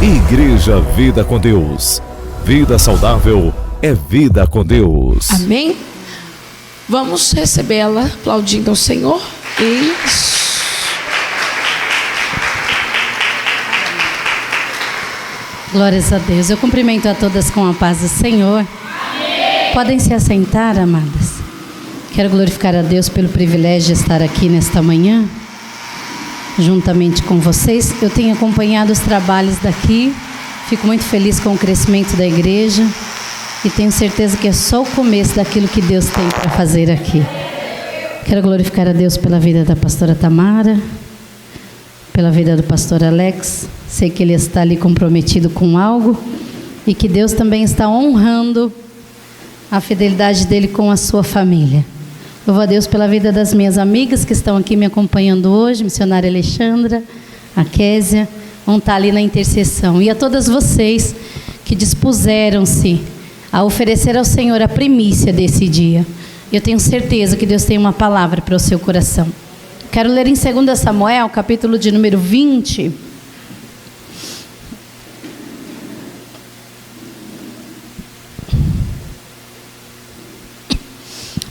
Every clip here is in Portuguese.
Igreja Vida com Deus. Vida saudável é vida com Deus. Amém? Vamos recebê-la aplaudindo ao Senhor. Isso. Glórias a Deus. Eu cumprimento a todas com a paz do Senhor. Amém. Podem se assentar, amadas. Quero glorificar a Deus pelo privilégio de estar aqui nesta manhã, juntamente com vocês. Eu tenho acompanhado os trabalhos daqui. Fico muito feliz com o crescimento da igreja e tenho certeza que é só o começo daquilo que Deus tem para fazer aqui. Quero glorificar a Deus pela vida da pastora Tamara, pela vida do pastor Alex. Sei que ele está ali comprometido com algo e que Deus também está honrando a fidelidade dele com a sua família. Louvo a Deus pela vida das minhas amigas que estão aqui me acompanhando hoje, missionária Alexandra, a Késia, vão estar ali na intercessão. E a todas vocês que dispuseram-se a oferecer ao Senhor a primícia desse dia. Eu tenho certeza que Deus tem uma palavra para o seu coração. Quero ler em 2 Samuel, capítulo de número 20.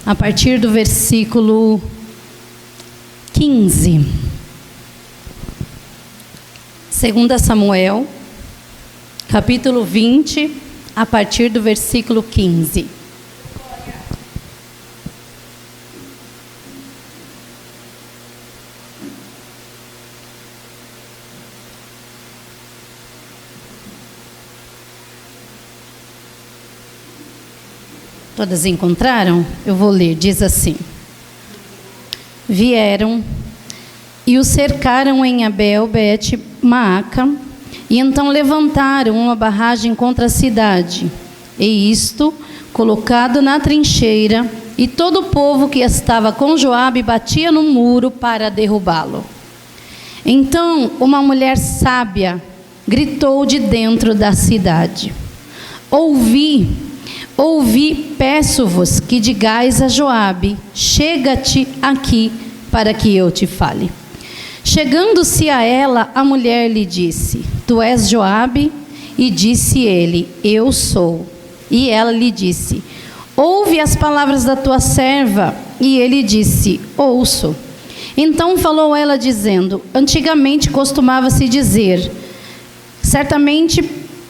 A partir do versículo 15. 2 Samuel, capítulo 20, a partir do versículo 15. Todas encontraram? Eu vou ler, diz assim: Vieram e o cercaram em Abel-Bet-Maaca, e então levantaram uma barragem contra a cidade, e isto colocado na trincheira, e todo o povo que estava com Joabe batia no muro para derrubá-lo. Então uma mulher sábia gritou de dentro da cidade: Ouvi, peço-vos que digais a Joabe: chega-te aqui para que eu te fale. Chegando-se a ela, a mulher lhe disse: Tu és Joabe? E disse ele: Eu sou. E ela lhe disse: Ouve as palavras da tua serva. E ele disse: Ouço. Então falou ela dizendo: Antigamente costumava-se dizer, certamente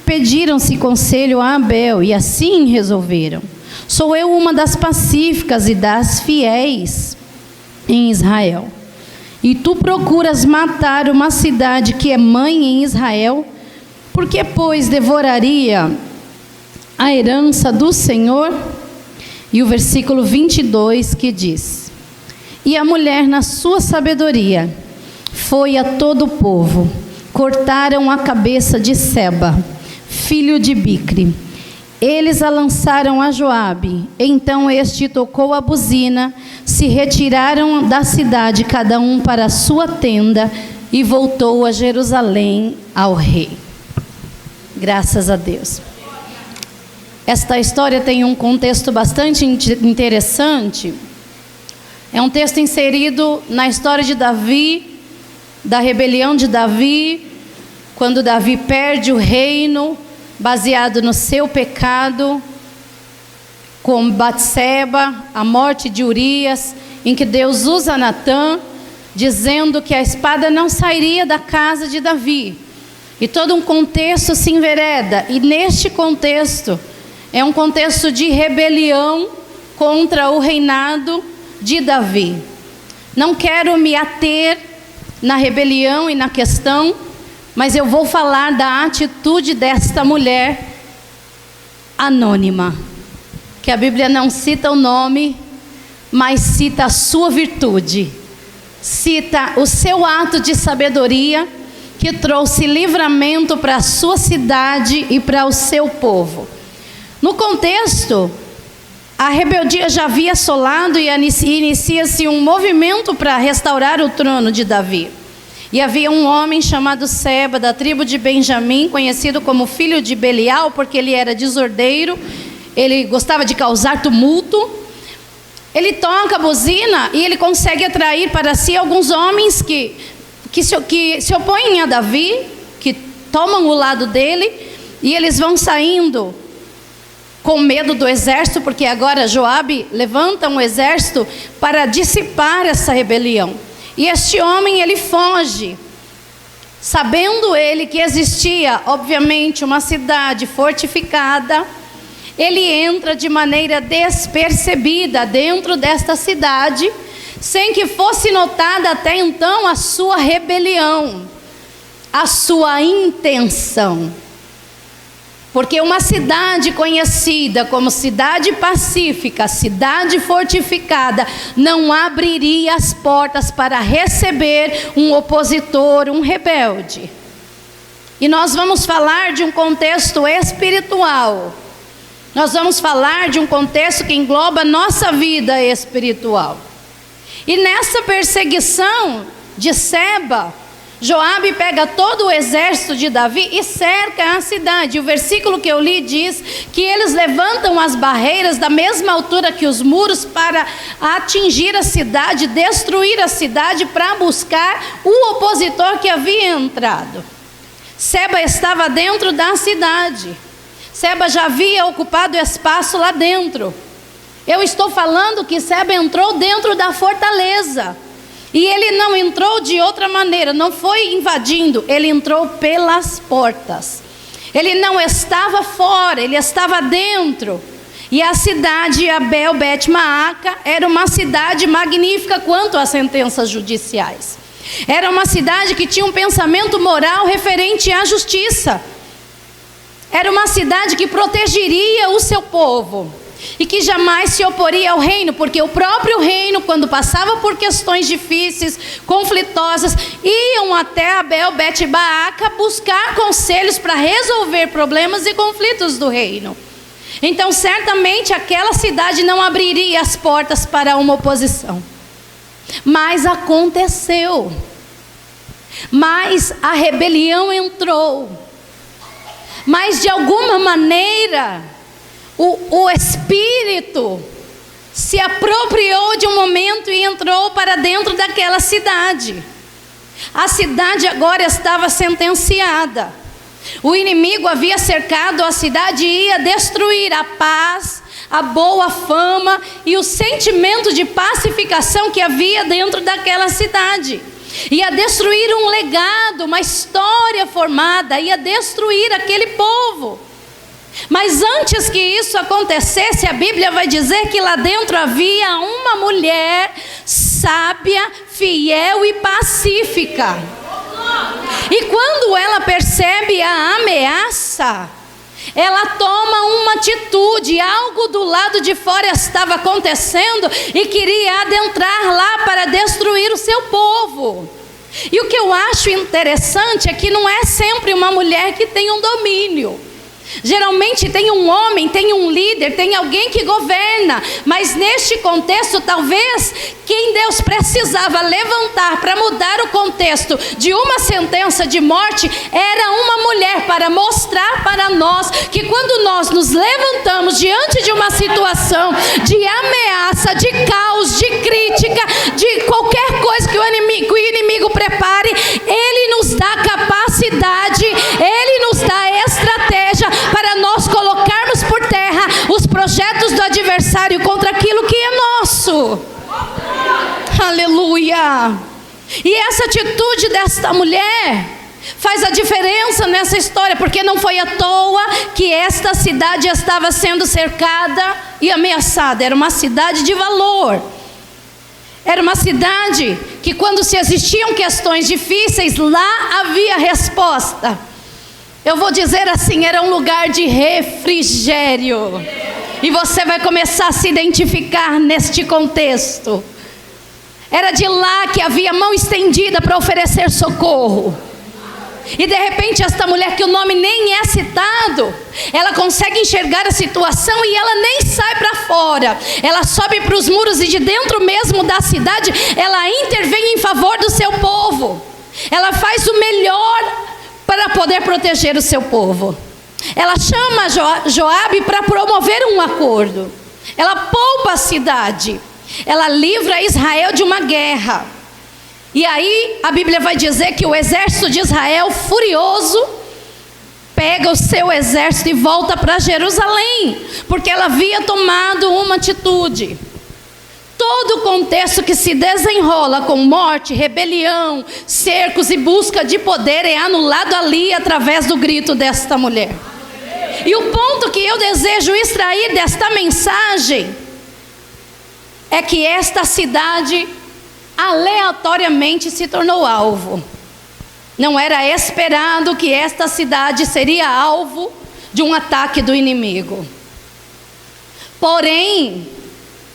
pediram-se conselho a Abel, e assim resolveram. Sou eu uma das pacíficas e das fiéis em Israel. E tu procuras matar uma cidade que é mãe em Israel? Por que, pois, devoraria a herança do Senhor? E o versículo 22 que diz: E a mulher, na sua sabedoria, foi a todo o povo, cortaram a cabeça de Seba, filho de Bicre. Eles a lançaram a Joabe. Então este tocou a buzina, se retiraram da cidade, cada um para a sua tenda, e voltou a Jerusalém ao rei. Graças a Deus. Esta história tem um contexto bastante interessante. É um texto inserido na história de Davi, da rebelião de Davi, quando Davi perde o reino, baseado no seu pecado, com Batseba, a morte de Urias, em que Deus usa Natã, dizendo que a espada não sairia da casa de Davi. E todo um contexto se envereda, e neste contexto, é um contexto de rebelião contra o reinado de Davi. Não quero me ater na rebelião e na questão, mas eu vou falar da atitude desta mulher anônima, que a Bíblia não cita o nome, mas cita a sua virtude, cita o seu ato de sabedoria, que trouxe livramento para a sua cidade e para o seu povo. No contexto, a rebeldia já havia assolado e inicia-se um movimento para restaurar o trono de Davi. E havia um homem chamado Seba, da tribo de Benjamim, conhecido como filho de Belial, porque ele era desordeiro, ele gostava de causar tumulto. Ele toca a buzina e ele consegue atrair para si alguns homens que se opõem a Davi, que tomam o lado dele e eles vão saindo com medo do exército, porque agora Joabe levanta um exército para dissipar essa rebelião. E este homem, ele foge, sabendo ele que existia, obviamente, uma cidade fortificada. Ele entra de maneira despercebida dentro desta cidade, sem que fosse notada até então a sua rebelião, a sua intenção. Porque uma cidade conhecida como cidade pacífica, cidade fortificada, não abriria as portas para receber um opositor, um rebelde. E nós vamos falar de um contexto espiritual. Nós vamos falar de um contexto que engloba a nossa vida espiritual. E nessa perseguição de Seba, Joabe pega todo o exército de Davi e cerca a cidade. O versículo que eu li diz que eles levantam as barreiras da mesma altura que os muros para atingir a cidade, destruir a cidade, para buscar o opositor que havia entrado. Seba estava dentro da cidade. Seba já havia ocupado espaço lá dentro. Eu estou falando que Seba entrou dentro da fortaleza. E ele não entrou de outra maneira, não foi invadindo, ele entrou pelas portas. Ele não estava fora, ele estava dentro. E a cidade Abel Bet-Maaca era uma cidade magnífica quanto às sentenças judiciais. Era uma cidade que tinha um pensamento moral referente à justiça. Era uma cidade que protegeria o seu povo e que jamais se oporia ao reino, porque o próprio reino, quando passava por questões difíceis, conflitosas, iam até Abel Bet-Maaca buscar conselhos para resolver problemas e conflitos do reino. Então certamente aquela cidade não abriria as portas para uma oposição. Mas aconteceu. Mas a rebelião entrou. Mas de alguma maneira o Espírito se apropriou de um momento e entrou para dentro daquela cidade. A cidade agora estava sentenciada. O inimigo havia cercado a cidade e ia destruir a paz, a boa fama e o sentimento de pacificação que havia dentro daquela cidade. Ia destruir um legado, uma história formada, ia destruir aquele povo. Mas antes que isso acontecesse, a Bíblia vai dizer que lá dentro havia uma mulher sábia, fiel e pacífica. E quando ela percebe a ameaça, ela toma uma atitude. Algo do lado de fora estava acontecendo e queria adentrar lá para destruir o seu povo. E o que eu acho interessante é que não é sempre uma mulher que tem um domínio. Geralmente tem um homem, tem um líder, tem alguém que governa. Mas neste contexto, talvez quem Deus precisava levantar para mudar o contexto de uma sentença de morte era uma mulher, para mostrar para nós que quando nós nos levantamos diante de uma situação de ameaça, de caos, de crítica, de qualquer coisa que o inimigo prepare, ele nos dá capacidade, ele nos dá estratégia para nós colocarmos por terra os projetos do adversário contra aquilo que é nosso. Aleluia! E essa atitude desta mulher faz a diferença nessa história, porque não foi à toa que esta cidade estava sendo cercada e ameaçada. Era uma cidade de valor. Era uma cidade que, quando se existiam questões difíceis, lá havia resposta. Eu vou dizer assim, era um lugar de refrigério. E você vai começar a se identificar neste contexto. Era de lá que havia mão estendida para oferecer socorro. E de repente esta mulher, que o nome nem é citado, ela consegue enxergar a situação e ela nem sai para fora. Ela sobe para os muros e de dentro mesmo da cidade, ela intervém em favor do seu povo. Ela faz o melhor para poder proteger o seu povo. Ela chama Joabe para promover um acordo. Ela poupa a cidade. Ela livra Israel de uma guerra. E aí a Bíblia vai dizer que o exército de Israel, furioso, pega o seu exército e volta para Jerusalém, porque ela havia tomado uma atitude. Todo o contexto que se desenrola com morte, rebelião, cercos e busca de poder é anulado ali através do grito desta mulher. E o ponto que eu desejo extrair desta mensagem é que esta cidade aleatoriamente se tornou alvo. Não era esperado que esta cidade seria alvo de um ataque do inimigo. Porém,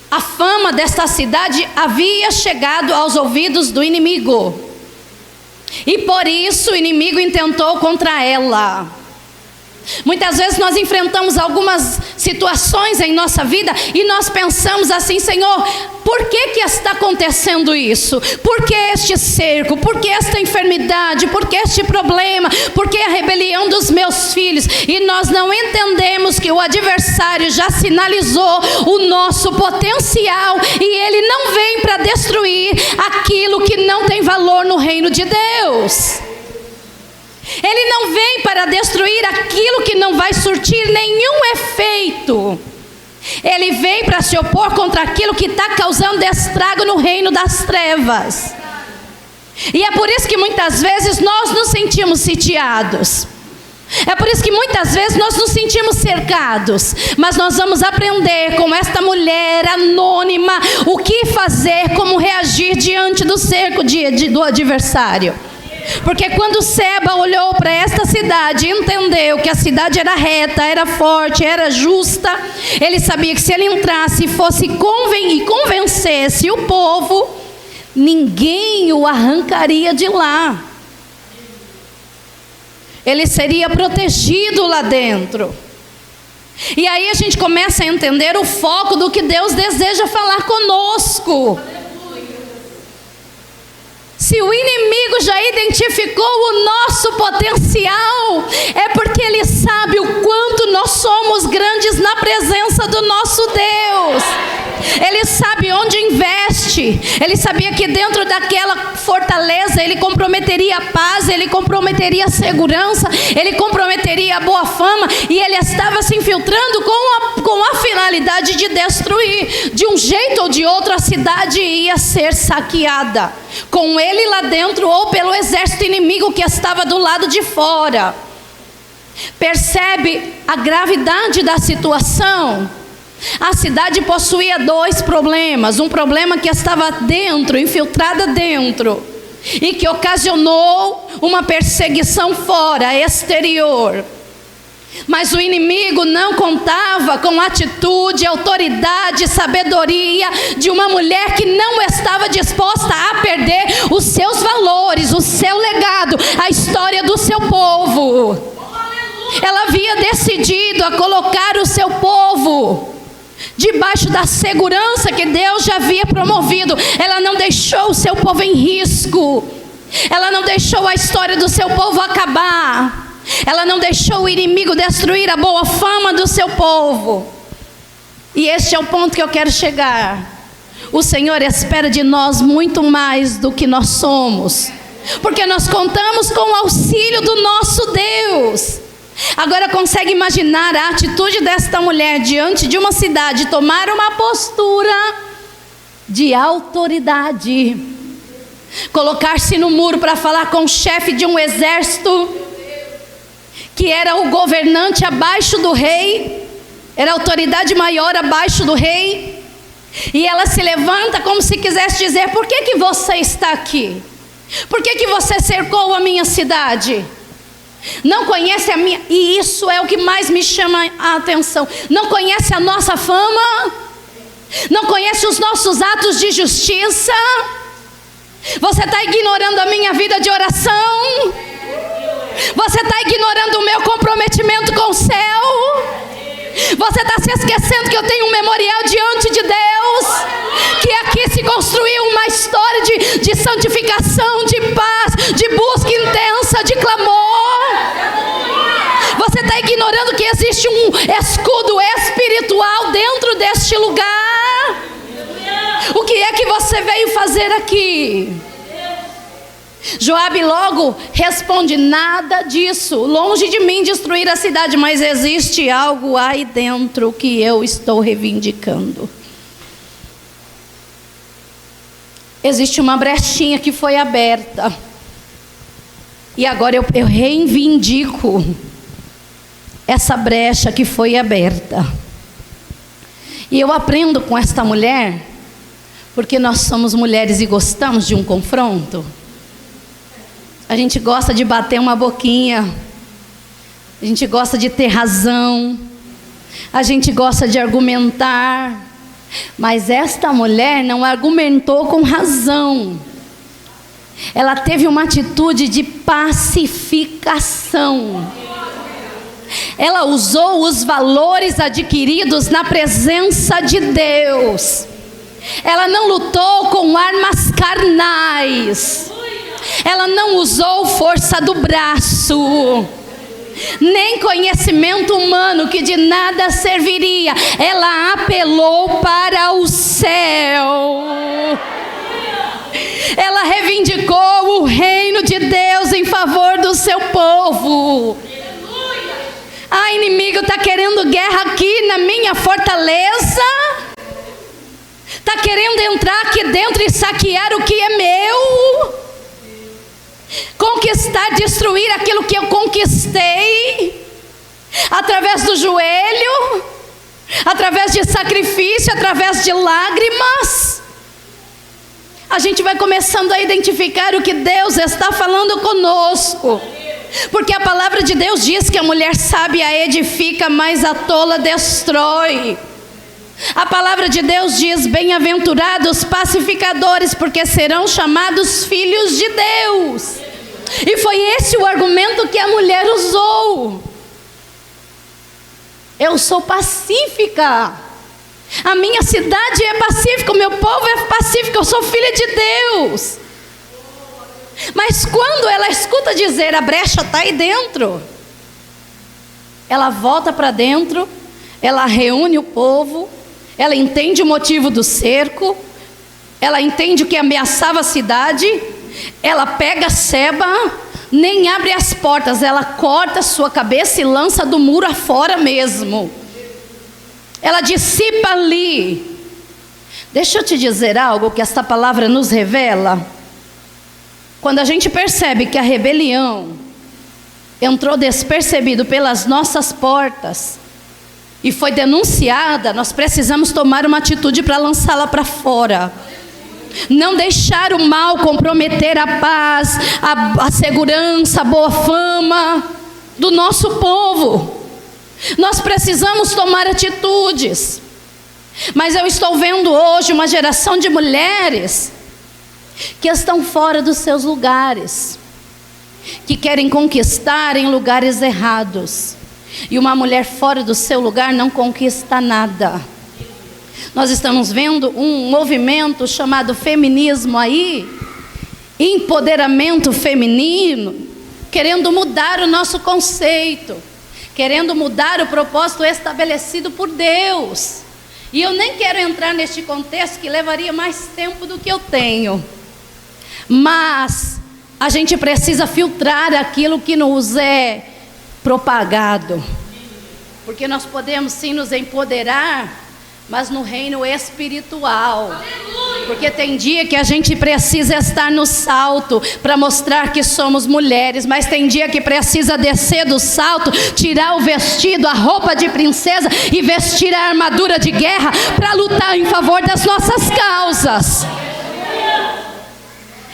a fama desta cidade havia chegado aos ouvidos do inimigo. E por isso o inimigo intentou contra ela. Muitas vezes nós enfrentamos algumas situações em nossa vida e nós pensamos assim: Senhor, por que está acontecendo isso? Por que este cerco? Por que esta enfermidade? Por que este problema? Por que a rebelião dos meus filhos? E nós não entendemos que o adversário já sinalizou o nosso potencial e ele não vem para destruir aquilo que não tem valor no reino de Deus. Ele não vem para destruir aquilo que não vai surtir nenhum efeito. Ele vem para se opor contra aquilo que está causando estrago no reino das trevas. E é por isso que muitas vezes nós nos sentimos sitiados. É por isso que muitas vezes nós nos sentimos cercados. Mas nós vamos aprender com esta mulher anônima o que fazer, como reagir diante do cerco do adversário. Porque quando Seba olhou para esta cidade e entendeu que a cidade era reta, era forte, era justa, ele sabia que se ele entrasse e fosse e convencesse o povo, ninguém o arrancaria de lá. Ele seria protegido lá dentro. E aí a gente começa a entender o foco do que Deus deseja falar conosco. Se o inimigo já identificou o nosso potencial, é porque ele sabe o quanto nós somos grandes na presença do nosso Deus. Ele sabe onde investe. Ele sabia que dentro daquela fortaleza ele comprometeria a paz, ele comprometeria a segurança, ele comprometeria a boa fama, e ele estava se infiltrando com a finalidade de destruir. De um jeito ou de outro a cidade ia ser saqueada, com ele lá dentro ou pelo exército inimigo que estava do lado de fora. Percebe a gravidade da situação? A cidade possuía dois problemas. Um problema que estava dentro, infiltrada dentro, e que ocasionou uma perseguição fora, exterior. Mas o inimigo não contava com a atitude, autoridade, sabedoria de uma mulher que não estava disposta a perder os seus valores, o seu legado, a história do seu povo. Ela havia decidido a colocar o seu povo debaixo da segurança que Deus já havia promovido. Ela não deixou o seu povo em risco. Ela não deixou a história do seu povo acabar. Ela não deixou o inimigo destruir a boa fama do seu povo. E este é o ponto que eu quero chegar. O Senhor espera de nós muito mais do que nós somos, porque nós contamos com o auxílio do nosso Deus. Agora consegue imaginar a atitude desta mulher diante de uma cidade, tomar uma postura de autoridade, colocar-se no muro para falar com o chefe de um exército, que era o governante abaixo do rei, era a autoridade maior abaixo do rei, e ela se levanta como se quisesse dizer: por que você está aqui? Por que você cercou a minha cidade? Não conhece a minha... E isso é o que mais me chama a atenção. Não conhece a nossa fama? Não conhece os nossos atos de justiça? Você está ignorando a minha vida de oração? Você está ignorando o meu comprometimento com o céu? Você está se esquecendo que eu tenho um memorial diante de Deus? Que aqui se construiu uma história de santificação, de paz, de busca intensa, de clamor. Você está ignorando que existe um escudo espiritual dentro deste lugar? O que é que você veio fazer aqui? Joabe logo responde: nada disso, longe de mim destruir a cidade, mas existe algo aí dentro que eu estou reivindicando. Existe uma brechinha que foi aberta, e agora eu reivindico essa brecha que foi aberta. E eu aprendo com esta mulher, porque nós somos mulheres e gostamos de um confronto. A gente gosta de bater uma boquinha, a gente gosta de ter razão, a gente gosta de argumentar, mas esta mulher não argumentou com razão. Ela teve uma atitude de pacificação. Ela usou os valores adquiridos na presença de Deus. Ela não lutou com armas carnais. Ela não usou força do braço, nem conhecimento humano, que de nada serviria. Ela apelou para o céu. Ela reivindicou o reino de Deus em favor do seu povo. Ah, inimigo está querendo guerra aqui na minha fortaleza, está querendo entrar aqui dentro e saquear o que é meu, conquistar, destruir aquilo que eu conquistei, através do joelho, através de sacrifício, através de lágrimas. A gente vai começando a identificar o que Deus está falando conosco, porque a palavra de Deus diz que a mulher sábia edifica, mas a tola destrói. A palavra de Deus diz: bem-aventurados pacificadores, porque serão chamados filhos de Deus. E foi esse o argumento que a mulher usou. Eu sou pacífica, a minha cidade é pacífica, o meu povo é pacífico, eu sou filha de Deus. Mas quando ela escuta dizer: a brecha está aí dentro, ela volta para dentro, ela reúne o povo, ela entende o motivo do cerco, ela entende o que ameaçava a cidade, ela pega Seba, nem abre as portas, ela corta a sua cabeça e lança do muro afora mesmo. Ela dissipa ali. Deixa eu te dizer algo que esta palavra nos revela. Quando a gente percebe que a rebelião entrou despercebido pelas nossas portas e foi denunciada, nós precisamos tomar uma atitude para lançá-la para fora. Não deixar o mal comprometer a paz, a segurança, a boa fama do nosso povo. Nós precisamos tomar atitudes. Mas eu estou vendo hoje uma geração de mulheres que estão fora dos seus lugares, que querem conquistar em lugares errados. E uma mulher fora do seu lugar não conquista nada. Nós estamos vendo um movimento chamado feminismo aí, empoderamento feminino, querendo mudar o nosso conceito, querendo mudar o propósito estabelecido por Deus. E eu nem quero entrar neste contexto, que levaria mais tempo do que eu tenho. Mas a gente precisa filtrar aquilo que nos é propagado, porque nós podemos sim nos empoderar, mas no reino espiritual. Porque tem dia que a gente precisa estar no salto para mostrar que somos mulheres, mas tem dia que precisa descer do salto, tirar o vestido, a roupa de princesa e vestir a armadura de guerra para lutar em favor das nossas causas.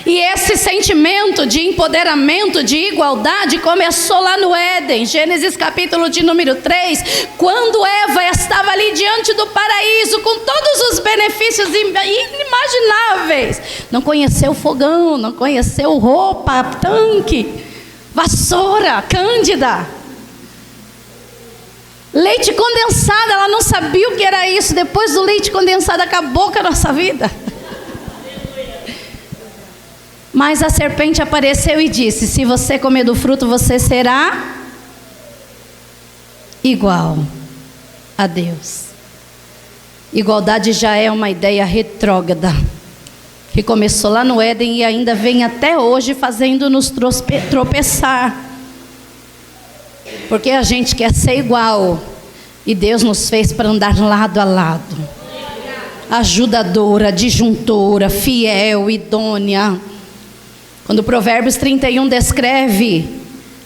E esse sentimento de empoderamento, de igualdade, começou lá no Éden, Gênesis capítulo de número 3, quando Eva estava ali diante do paraíso, com todos os benefícios inimagináveis. Não conheceu fogão, não conheceu roupa, tanque, vassoura, cândida, leite condensado. Ela não sabia o que era isso. Depois do leite condensado, acabou com a nossa vida. Mas a serpente apareceu e disse: se você comer do fruto, você será igual a Deus. Igualdade já é uma ideia retrógrada. que começou lá no Éden e ainda vem até hoje fazendo-nos tropeçar. Porque a gente quer ser igual, e Deus nos fez para andar lado a lado. Ajudadora, disjuntora, fiel, idônea. Quando o Provérbios 31 descreve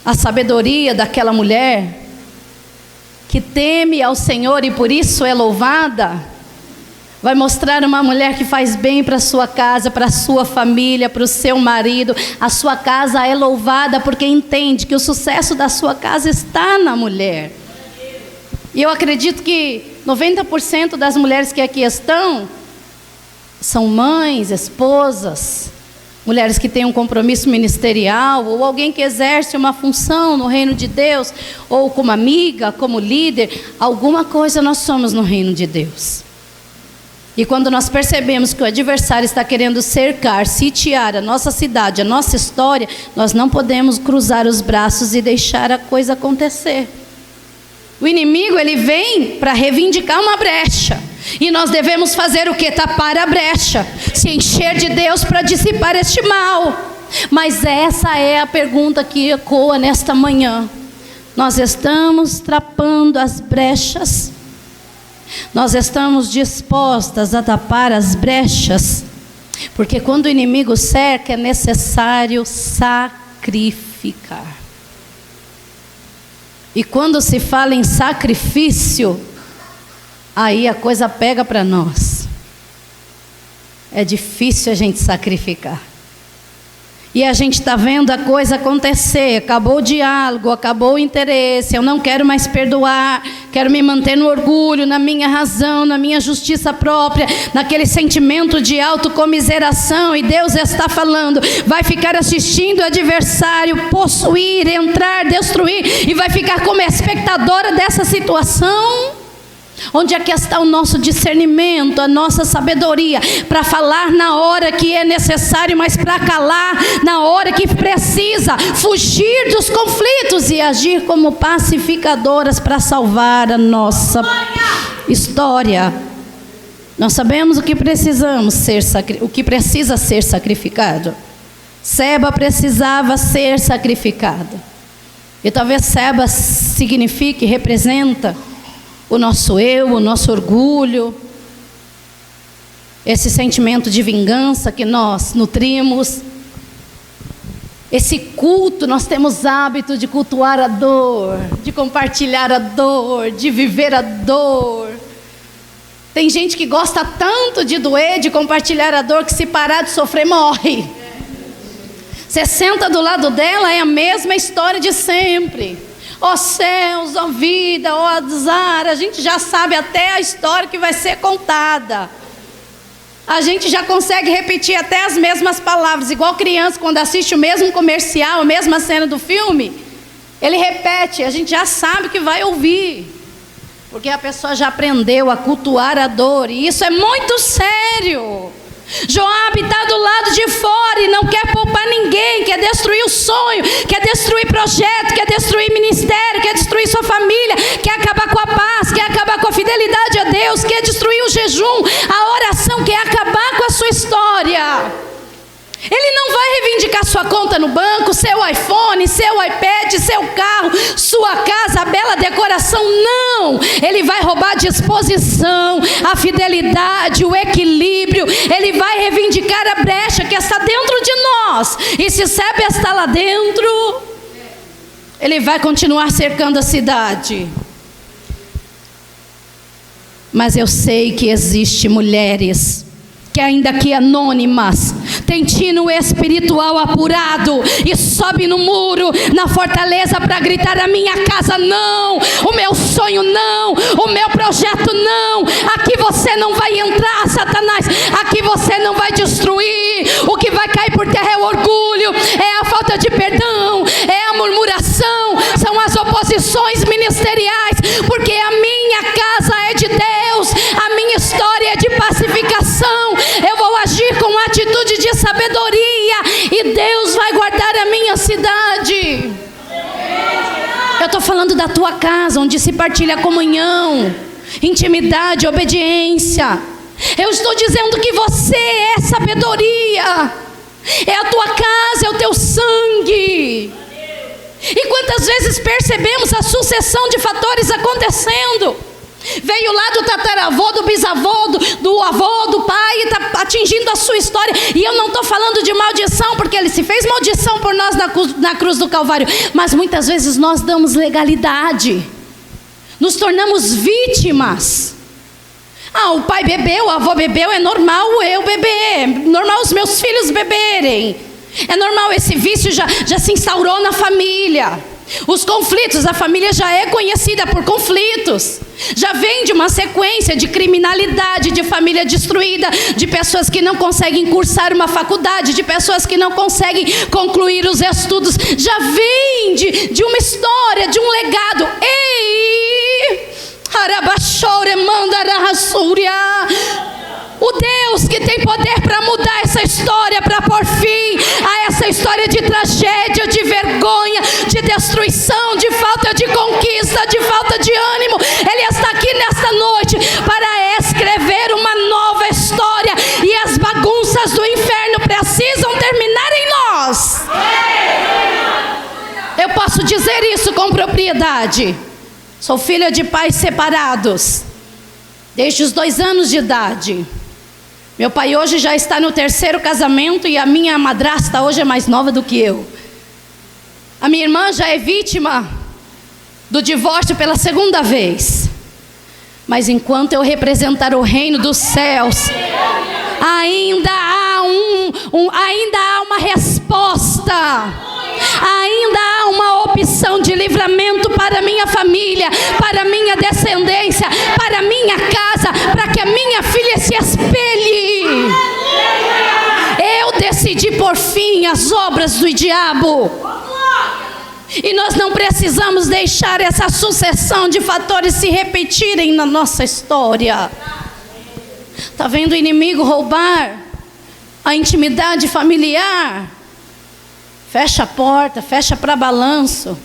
a sabedoria daquela mulher que teme ao Senhor e por isso é louvada, vai mostrar uma mulher que faz bem para a sua casa, para a sua família, para o seu marido. A sua casa é louvada porque entende que o sucesso da sua casa está na mulher. E eu acredito que 90% das mulheres que aqui estão são mães, esposas, mulheres que têm um compromisso ministerial, ou alguém que exerce uma função no reino de Deus, ou como amiga, como líder. Alguma coisa nós somos no reino de Deus. E quando nós percebemos que o adversário está querendo cercar, sitiar a nossa cidade, a nossa história, nós não podemos cruzar os braços e deixar a coisa acontecer. O inimigo, ele vem para reivindicar uma brecha. E nós devemos fazer o quê? Tapar a brecha, se encher de Deus para dissipar este mal. Mas essa é a pergunta que ecoa nesta manhã. Nós estamos tapando as brechas? Nós estamos dispostas a tapar as brechas? Porque quando o inimigo cerca, é necessário sacrificar. E quando se fala em sacrifício, aí a coisa pega para nós. É difícil a gente sacrificar. E a gente está vendo a coisa acontecer. Acabou o diálogo, acabou o interesse. Eu não quero mais perdoar. Quero me manter no orgulho, na minha razão, na minha justiça própria, naquele sentimento de autocomiseração. E Deus está falando, vai ficar assistindo o adversário possuir, entrar, destruir, e vai ficar como espectadora dessa situação. Onde é que está o nosso discernimento, a nossa sabedoria, para falar na hora que é necessário, mas para calar na hora que precisa, fugir dos conflitos e agir como pacificadoras para salvar a nossa história. Nós sabemos o que precisamos ser, o que precisa ser sacrificado. Seba precisava ser sacrificada. E talvez Seba signifique, representa o nosso eu, o nosso orgulho, esse sentimento de vingança que nós nutrimos, esse culto. Nós temos hábito de cultuar a dor, de compartilhar a dor, de viver a dor. Tem gente que gosta tanto de doer, de compartilhar a dor, que se parar de sofrer, morre. Você senta do lado dela, é a mesma história de sempre. Ó céus, ó vida, ó azar. A gente já sabe até a história que vai ser contada. A gente já consegue repetir até as mesmas palavras. Igual criança, quando assiste o mesmo comercial, a mesma cena do filme, ele repete, a gente já sabe que vai ouvir. Porque a pessoa já aprendeu a cultuar a dor. E isso é muito sério. Joabe está do lado de fora e não quer poupar ninguém, quer destruir o sonho, quer destruir projeto, quer destruir ministério, quer destruir sua família, quer acabar com a paz, quer acabar com a fidelidade a Deus, quer destruir o jejum, a oração, quer acabar com a sua história. Ele não vai reivindicar sua conta no banco, seu iPhone, seu iPad, seu carro, sua casa, a bela decoração, não. Ele vai roubar a disposição, a fidelidade, o equilíbrio. Ele vai reivindicar a brecha que está dentro de nós. E se Seba está lá dentro, ele vai continuar cercando a cidade. Mas eu sei que existem mulheres que ainda que anônimas, tem tino espiritual apurado e sobe no muro, na fortaleza, para gritar: a minha casa não, o meu sonho não, o meu projeto não, aqui você não vai entrar, Satanás, aqui você não vai destruir. O que vai cair por terra é o orgulho, é a falta de perdão, é a murmuração, são as oposições ministeriais, porque a minha casa é de Deus, a minha história é de pacificação. Eu vou agir com atitude de sabedoria e Deus vai guardar a minha cidade. Eu estou falando da tua casa, onde se partilha comunhão, intimidade, obediência. Eu estou dizendo que você é sabedoria. É a tua casa, é o teu sangue. E quantas vezes percebemos a sucessão de fatores acontecendo? Veio lá do tataravô, do bisavô, do avô, do pai, e está atingindo a sua história. E eu não estou falando de maldição, porque ele se fez maldição por nós na cruz do Calvário. Mas muitas vezes nós damos legalidade, nos tornamos vítimas. O pai bebeu, o avô bebeu, é normal eu beber, é normal os meus filhos beberem, é normal, esse vício já se instaurou na família. Os conflitos, a família já é conhecida por conflitos, já vem de uma sequência de criminalidade, de família destruída, de pessoas que não conseguem cursar uma faculdade, de pessoas que não conseguem concluir os estudos, já vem de uma história, de um legado. O Deus que tem poder para mudar essa história, para pôr fim a essa história de tragédia, de vergonha, de destruição, de falta de conquista, de falta de ânimo, Ele está aqui nesta noite para escrever uma nova história, e as bagunças do inferno precisam terminar em nós. Eu posso dizer isso com propriedade. Sou filha de pais separados desde os 2 anos de idade. Meu pai hoje já está no 3º casamento, e a minha madrasta hoje é mais nova do que eu. A minha irmã já é vítima do divórcio pela 2ª vez. Mas enquanto eu representar o reino dos céus, ainda há uma resposta, ainda há uma opção de livramento para minha família, para minha descendência, para minha casa, para que a minha filha se espelhe. Eu decidi por fim às obras do diabo, e nós não precisamos deixar essa sucessão de fatores se repetirem na nossa história. Está vendo o inimigo roubar a intimidade familiar? Fecha a porta, fecha para balanço.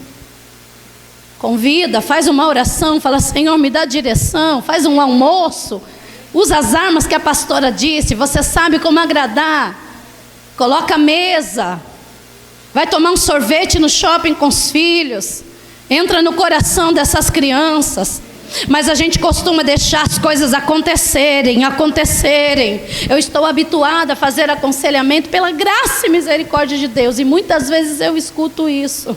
Convida, faz uma oração, fala: Senhor, me dá direção. Faz um almoço, usa as armas que a pastora disse, você sabe como agradar. Coloca a mesa, vai tomar um sorvete no shopping com os filhos. Entra no coração dessas crianças. Mas a gente costuma deixar as coisas acontecerem. Eu estou habituada a fazer aconselhamento pela graça e misericórdia de Deus, e muitas vezes eu escuto isso: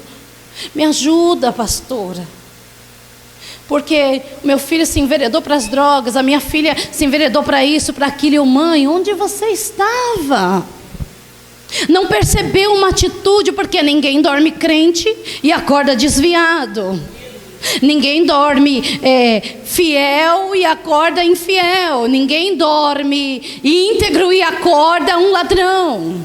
me ajuda, pastora, porque meu filho se enveredou para as drogas, a minha filha se enveredou para isso, para aquilo. E eu: mãe, onde você estava? Não percebeu uma atitude? Porque ninguém dorme crente e acorda desviado. Ninguém dorme fiel e acorda infiel. Ninguém dorme íntegro e acorda um ladrão.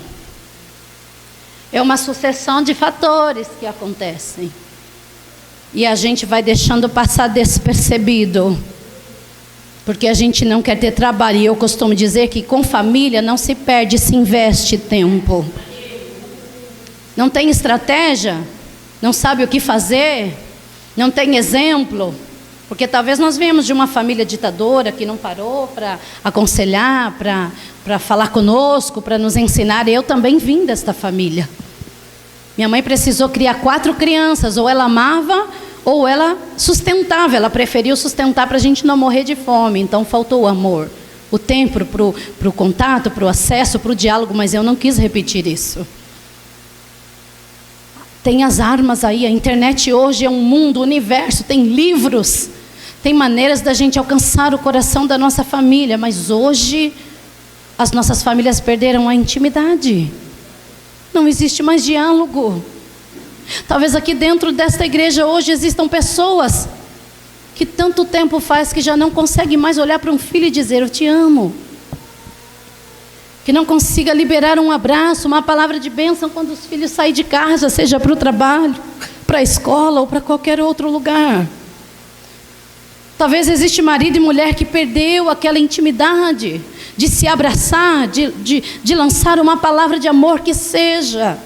É uma sucessão de fatores que acontecem, e a gente vai deixando passar despercebido, porque a gente não quer ter trabalho. E eu costumo dizer que com família não se perde, se investe tempo. Não tem estratégia, não sabe o que fazer, não tem exemplo, porque talvez nós viemos de uma família ditadora que não parou para aconselhar, para falar conosco, para nos ensinar. Eu também vim desta família. Minha mãe precisou criar 4 crianças, ou ela amava ou ela sustentava. Ela preferiu sustentar para a gente não morrer de fome. Então faltou o amor, o tempo para o contato, para o acesso, para o diálogo, mas eu não quis repetir isso. Tem as armas aí, a internet hoje é um mundo, um universo, tem livros, tem maneiras da gente alcançar o coração da nossa família, mas hoje as nossas famílias perderam a intimidade, não existe mais diálogo. Talvez aqui dentro desta igreja hoje existam pessoas que tanto tempo faz que já não conseguem mais olhar para um filho e dizer: eu te amo. Que não consiga liberar um abraço, uma palavra de bênção quando os filhos saem de casa, seja para o trabalho, para a escola ou para qualquer outro lugar. Talvez existe marido e mulher que perdeu aquela intimidade de se abraçar, de lançar uma palavra de amor que seja.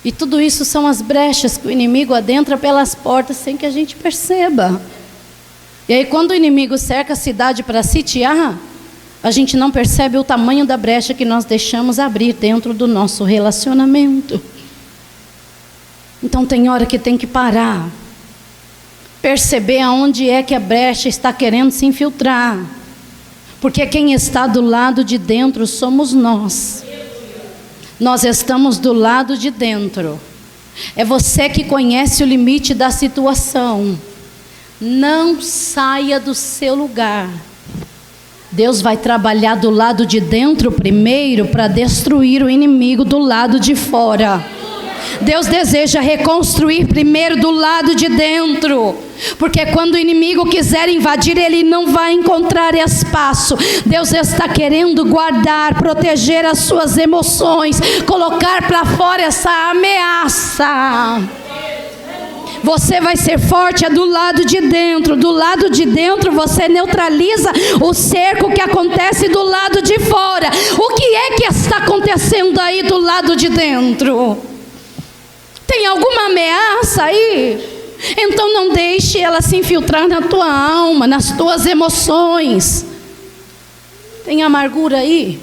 E tudo isso são as brechas que o inimigo adentra pelas portas sem que a gente perceba. E aí quando o inimigo cerca a cidade para sitiar, a gente não percebe o tamanho da brecha que nós deixamos abrir dentro do nosso relacionamento. Então tem hora que tem que parar, perceber aonde é que a brecha está querendo se infiltrar, porque quem está do lado de dentro somos nós. Nós estamos do lado de dentro. É você que conhece o limite da situação. Não saia do seu lugar. Deus vai trabalhar do lado de dentro primeiro para destruir o inimigo do lado de fora. Deus deseja reconstruir primeiro do lado de dentro, porque quando o inimigo quiser invadir, ele não vai encontrar espaço. Deus está querendo guardar, proteger as suas emoções, colocar para fora essa ameaça. Você vai ser forte é do lado de dentro. Do lado de dentro você neutraliza o cerco que acontece do lado de fora. O que é que está acontecendo aí do lado de dentro? Tem alguma ameaça aí? Então não deixe ela se infiltrar na tua alma, nas tuas emoções. Tem amargura aí?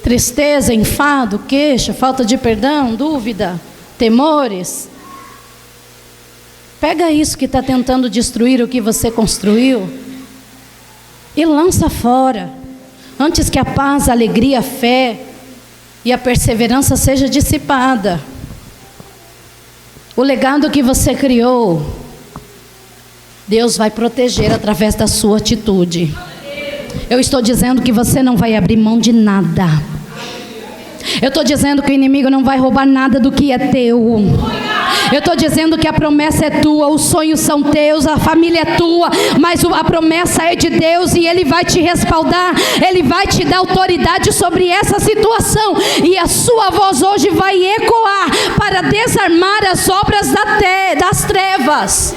Tristeza, enfado, queixa, falta de perdão, dúvida, temores? Pega isso que está tentando destruir o que você construiu e lança fora, antes que a paz, a alegria, a fé e a perseverança seja dissipada. O legado que você criou, Deus vai proteger através da sua atitude. Eu estou dizendo que você não vai abrir mão de nada. Eu estou dizendo que o inimigo não vai roubar nada do que é teu. Eu estou dizendo que a promessa é tua, os sonhos são teus, a família é tua, mas a promessa é de Deus e Ele vai te respaldar, Ele vai te dar autoridade sobre essa situação, e a sua voz hoje vai ecoar para desarmar as obras das trevas.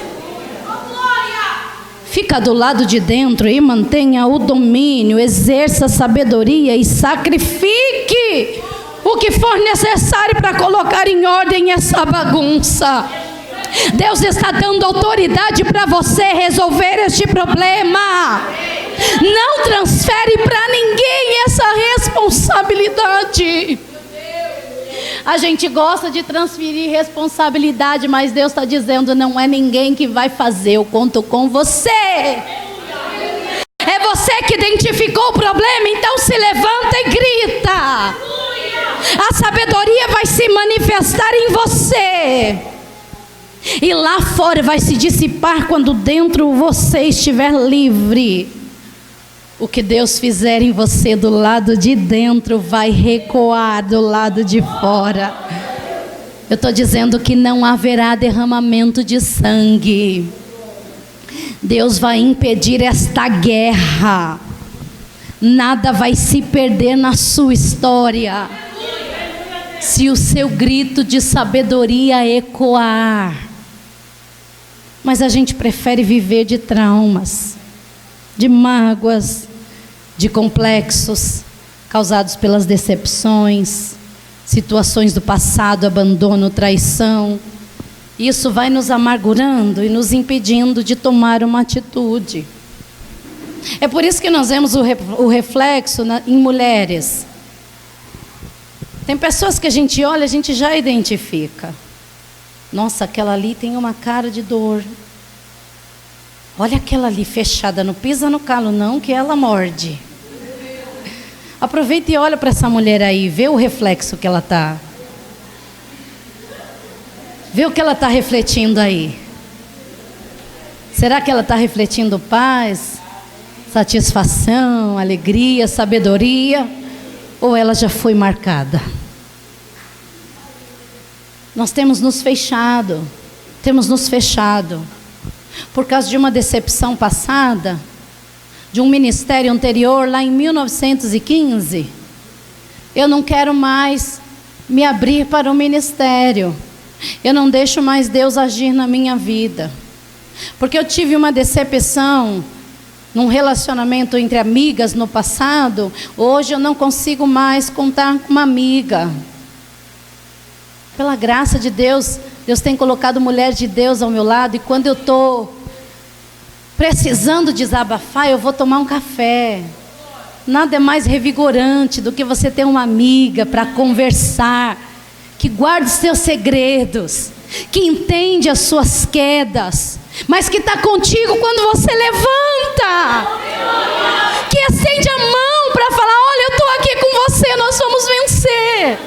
Fica do lado de dentro e mantenha o domínio, exerça sabedoria e sacrifique o que for necessário para colocar em ordem essa bagunça. Deus está dando autoridade para você resolver este problema. Não transfere para ninguém essa responsabilidade. A gente gosta de transferir responsabilidade, mas Deus está dizendo, não é ninguém que vai fazer, eu conto com você. É você que identificou o problema, então se levanta e grita. A sabedoria vai se manifestar em você, e lá fora vai se dissipar quando dentro você estiver livre. O que Deus fizer em você do lado de dentro vai recuar do lado de fora. Eu estou dizendo que não haverá derramamento de sangue. Deus vai impedir esta guerra. Nada vai se perder na sua história se o seu grito de sabedoria ecoar. Mas a gente prefere viver de traumas, de mágoas, de complexos causados pelas decepções, situações do passado, abandono, traição. Isso vai nos amargurando e nos impedindo de tomar uma atitude. É por isso que nós vemos o reflexo em mulheres. Tem pessoas que a gente olha, a gente já identifica. Nossa, aquela ali tem uma cara de dor. Olha aquela ali fechada, não pisa no calo não, que ela morde. Aproveita e olha para essa mulher aí, vê o reflexo que ela está. Vê o que ela está refletindo aí. Será que ela está refletindo paz, satisfação, alegria, sabedoria? Ou ela já foi marcada? Nós temos nos fechado por causa de uma decepção passada, de um ministério anterior, lá em 1915. Eu não quero mais me abrir para o ministério. Eu não deixo mais Deus agir na minha vida, porque eu tive uma decepção num relacionamento entre amigas no passado. Hoje eu não consigo mais contar com uma amiga. Pela graça de Deus, Deus tem colocado mulheres de Deus ao meu lado, e quando eu estou precisando desabafar, eu vou tomar um café. nada é mais revigorante do que você ter uma amiga para conversar, que guarda os seus segredos, que entende as suas quedas, mas que está contigo quando você levanta, que acende a mão para falar: olha, eu estou aqui com você, nós vamos vencer.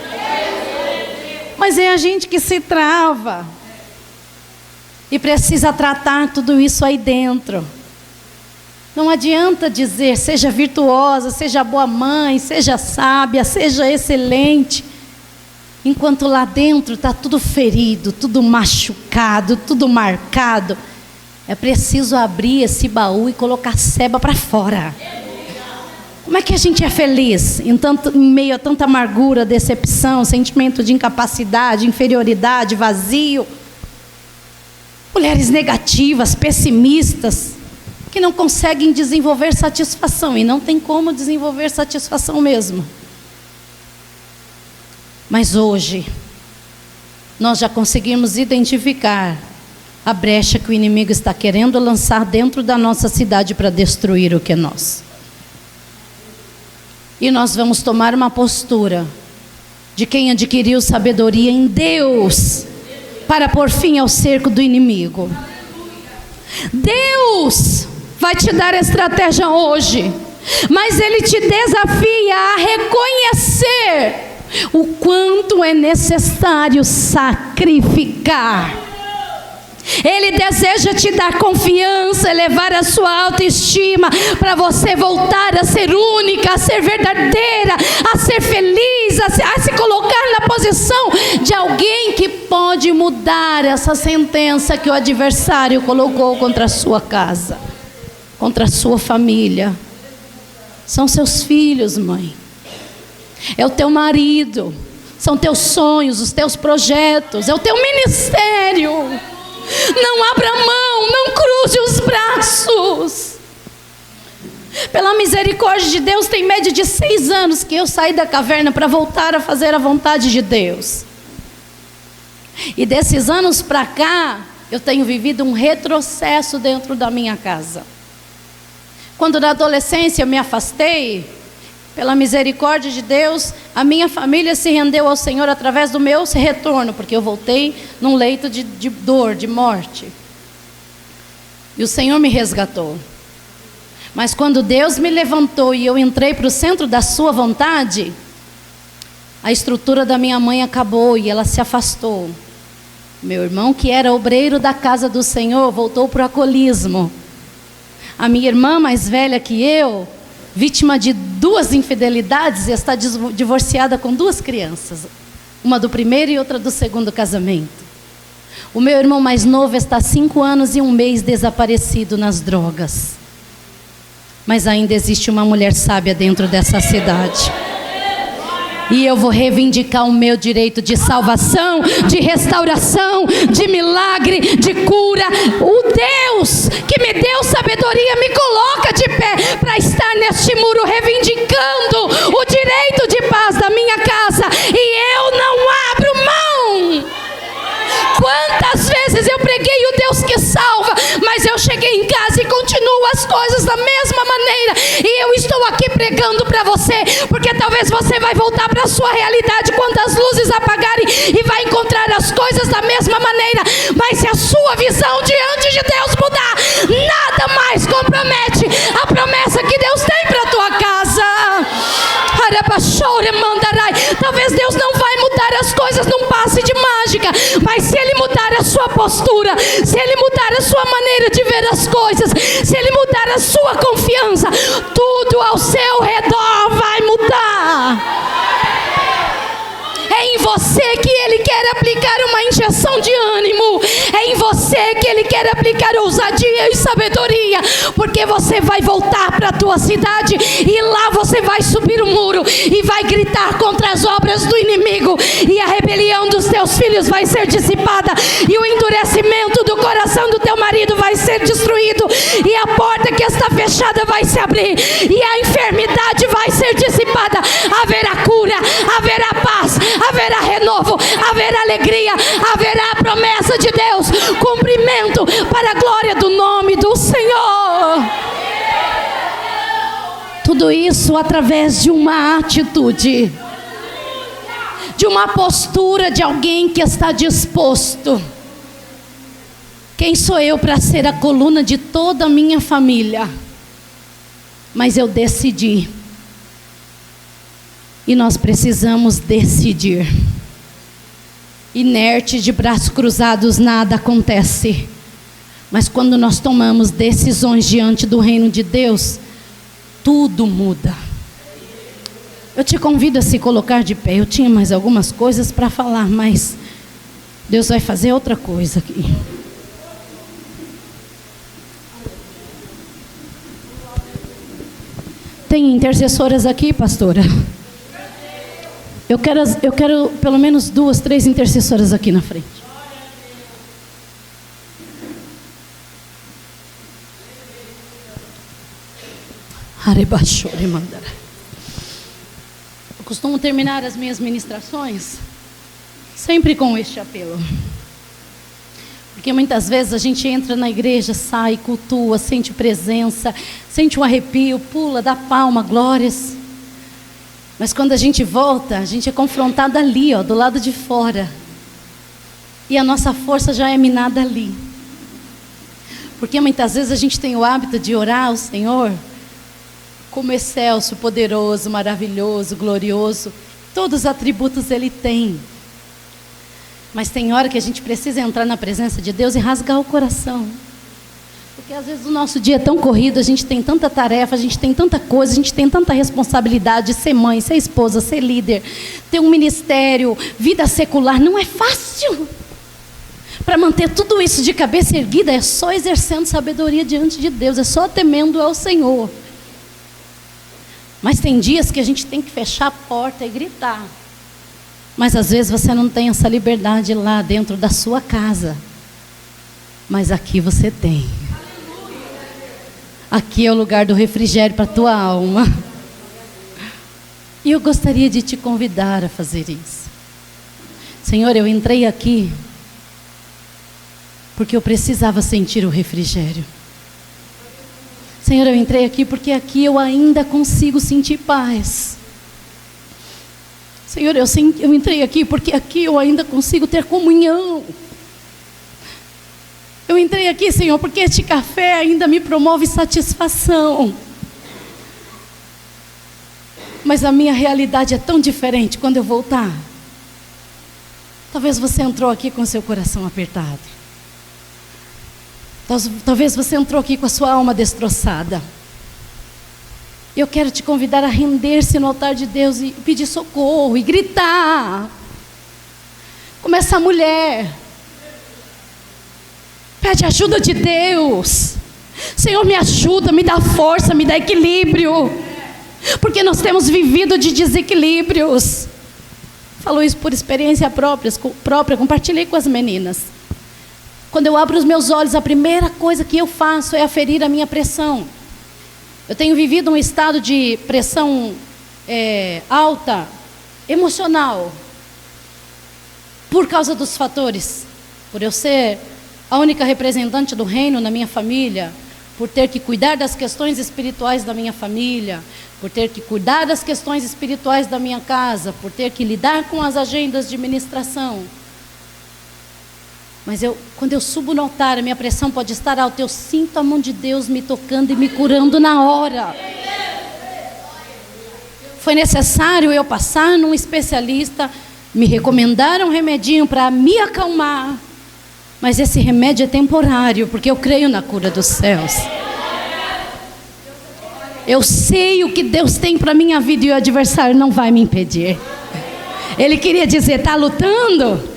Mas é a gente que se trava e precisa tratar tudo isso aí dentro. Não adianta dizer: seja virtuosa, seja boa mãe, seja sábia, seja excelente, enquanto lá dentro está tudo ferido, tudo machucado, tudo marcado. É preciso abrir esse baú e colocar seba para fora. Como é que a gente é feliz em meio a tanta amargura, decepção, sentimento de incapacidade, inferioridade, vazio? Mulheres negativas, pessimistas, que não conseguem desenvolver satisfação, e não tem como desenvolver satisfação mesmo. Mas hoje nós já conseguimos identificar a brecha que o inimigo está querendo lançar dentro da nossa cidade para destruir o que é nosso. E nós vamos tomar uma postura de quem adquiriu sabedoria em Deus para pôr fim ao cerco do inimigo. Deus vai te dar estratégia hoje, mas Ele te desafia a reconhecer o quanto é necessário sacrificar. Ele deseja te dar confiança, elevar a sua autoestima, para você voltar a ser única, a ser verdadeira, a ser feliz, a se colocar na posição de alguém que pode mudar essa sentença que o adversário colocou contra a sua casa, contra a sua família. São seus filhos, mãe. É o teu marido, são teus sonhos, os teus projetos, é o teu ministério. Não abra mão, não cruze os braços. Pela misericórdia de Deus, tem média de 6 anos que eu saí da caverna para voltar a fazer a vontade de Deus. E desses anos para cá, eu tenho vivido um retrocesso dentro da minha casa. Quando na adolescência eu me afastei, pela misericórdia de Deus, a minha família se rendeu ao Senhor através do meu retorno, porque eu voltei num leito de dor, de morte. E o Senhor me resgatou. Mas quando Deus me levantou e eu entrei para o centro da sua vontade, a estrutura da minha mãe acabou e ela se afastou. Meu irmão, que era obreiro da casa do Senhor, voltou para o alcoolismo. A minha irmã mais velha que eu, vítima de 2 infidelidades, está divorciada com 2 crianças. Uma do primeiro e outra do segundo casamento. O meu irmão mais novo está 5 anos e 1 mês desaparecido nas drogas. Mas ainda existe uma mulher sábia dentro dessa cidade. E eu vou reivindicar o meu direito de salvação, de restauração, de milagre, de cura. O Deus que me deu sabedoria me coloca de pé para estar neste muro reivindicando o direito de paz da minha casa. E eu não abro mão. Quantas vezes eu preguei o Deus que salva, mas eu cheguei em casa e continuo as coisas da mesma maneira. E eu estou aqui pregando para você, porque talvez você vai voltar para a sua realidade quando as luzes apagarem e vai encontrar as coisas da mesma maneira. Mas se a sua visão diante de Deus mudar, nada mais compromete a promessa que Deus tem para a tua casa. Talvez Deus não vai mudar as coisas num passe de mágica, mas se Ele mudar a sua postura, se Ele mudar a sua maneira de ver as coisas, se Ele mudar a sua confiança, tudo ao seu redor vai mudar. É em você que Ele quer aplicar uma injeção de ânimo. É em você que Ele quer aplicar ousadia e sabedoria, porque você vai voltar para a tua cidade e lá você vai subir o muro e vai gritar contra as obras do inimigo, e a rebelião dos teus filhos vai ser dissipada, e o endurecimento do coração do teu marido vai ser destruído, e a porta que está fechada vai se abrir, e a enfermidade vai ser dissipada. Haverá cura, haverá paz, haverá renovo, haverá alegria, haverá a promessa de Deus, cumprimento para a glória do nome do Senhor. Tudo isso através de uma atitude, de uma postura de alguém que está disposto. Quem sou eu para ser a coluna de toda a minha família? Mas eu decidi. E nós precisamos decidir. Inerte, de braços cruzados, nada acontece. Mas quando nós tomamos decisões diante do reino de Deus, tudo muda. Eu te convido a se colocar de pé. Eu tinha mais algumas coisas para falar, mas Deus vai fazer outra coisa aqui. Tem intercessoras aqui, pastora? Eu quero pelo menos 2, 3 intercessoras aqui na frente. Eu costumo terminar as minhas ministrações sempre com este apelo. Porque muitas vezes a gente entra na igreja, sai, cultua, sente presença, sente um arrepio, pula, dá palma, glórias. Mas quando a gente volta, a gente é confrontado ali, do lado de fora. E a nossa força já é minada ali. Porque muitas vezes a gente tem o hábito de orar ao Senhor como excelso, poderoso, maravilhoso, glorioso. Todos os atributos Ele tem. Mas tem hora que a gente precisa entrar na presença de Deus e rasgar o coração. Porque às vezes o nosso dia é tão corrido, a gente tem tanta tarefa, a gente tem tanta coisa, a gente tem tanta responsabilidade de ser mãe, ser esposa, ser líder, ter um ministério, vida secular, não é fácil. Para manter tudo isso de cabeça erguida, é só exercendo sabedoria diante de Deus, é só temendo ao Senhor. Mas tem dias que a gente tem que fechar a porta e gritar. Mas às vezes você não tem essa liberdade lá dentro da sua casa. Mas aqui você tem. Aqui é o lugar do refrigério para a tua alma. E eu gostaria de te convidar a fazer isso. Senhor, eu entrei aqui porque eu precisava sentir o refrigério. Senhor, eu entrei aqui porque aqui eu ainda consigo sentir paz. Senhor, eu entrei aqui porque aqui eu ainda consigo ter comunhão. Eu entrei aqui, Senhor, porque este café ainda me promove satisfação. Mas a minha realidade é tão diferente quando eu voltar. Talvez você entrou aqui com seu coração apertado. Talvez você entrou aqui com a sua alma destroçada. Eu quero te convidar a render-se no altar de Deus e pedir socorro e gritar. Como essa mulher. Pede ajuda de Deus. Senhor, me ajuda, me dá força, me dá equilíbrio. Porque nós temos vivido de desequilíbrios. Falou isso por experiência própria, compartilhei com as meninas. Quando eu abro os meus olhos, a primeira coisa que eu faço é aferir a minha pressão. Eu tenho vivido um estado de pressão alta, emocional, por causa dos fatores. Por eu ser a única representante do reino na minha família, por ter que cuidar das questões espirituais da minha família, por ter que cuidar das questões espirituais da minha casa, por ter que lidar com as agendas de ministração. Mas quando eu subo no altar, a minha pressão pode estar alta. Eu sinto a mão de Deus me tocando e me curando na hora. Foi necessário eu passar num especialista, me recomendaram um remedinho para me acalmar. Mas esse remédio é temporário, porque eu creio na cura dos céus. Eu sei o que Deus tem para a minha vida e o adversário não vai me impedir. Ele queria dizer, está lutando?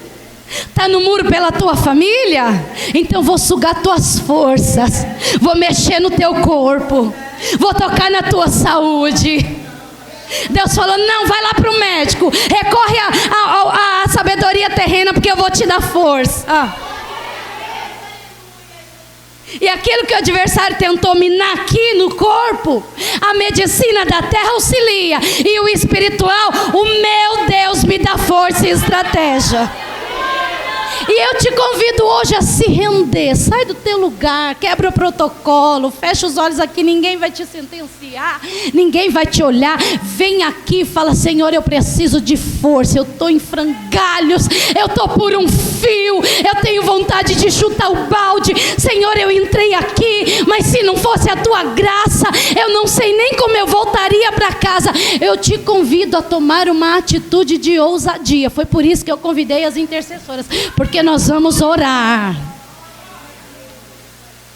Está no muro pela tua família? Então vou sugar tuas forças, vou mexer no teu corpo, vou tocar na tua saúde. Deus falou, não, vai lá para o médico, recorre à sabedoria terrena, porque eu vou te dar força. E aquilo que o adversário tentou minar aqui no corpo, a medicina da terra auxilia, e o espiritual, o meu Deus me dá força e estratégia. E eu te convido hoje a se render. Sai do teu lugar, quebra o protocolo, fecha os olhos aqui, ninguém vai te sentenciar, ninguém vai te olhar. Vem aqui e fala: Senhor, eu preciso de força, eu estou em frangalhos, eu estou por um fio, eu tenho vontade de chutar o balde. Senhor, eu entrei aqui, mas se não fosse a tua graça, eu não sei nem como eu voltaria para casa. Eu te convido a tomar uma atitude de ousadia. Foi por isso que eu convidei as intercessoras, porque nós vamos orar.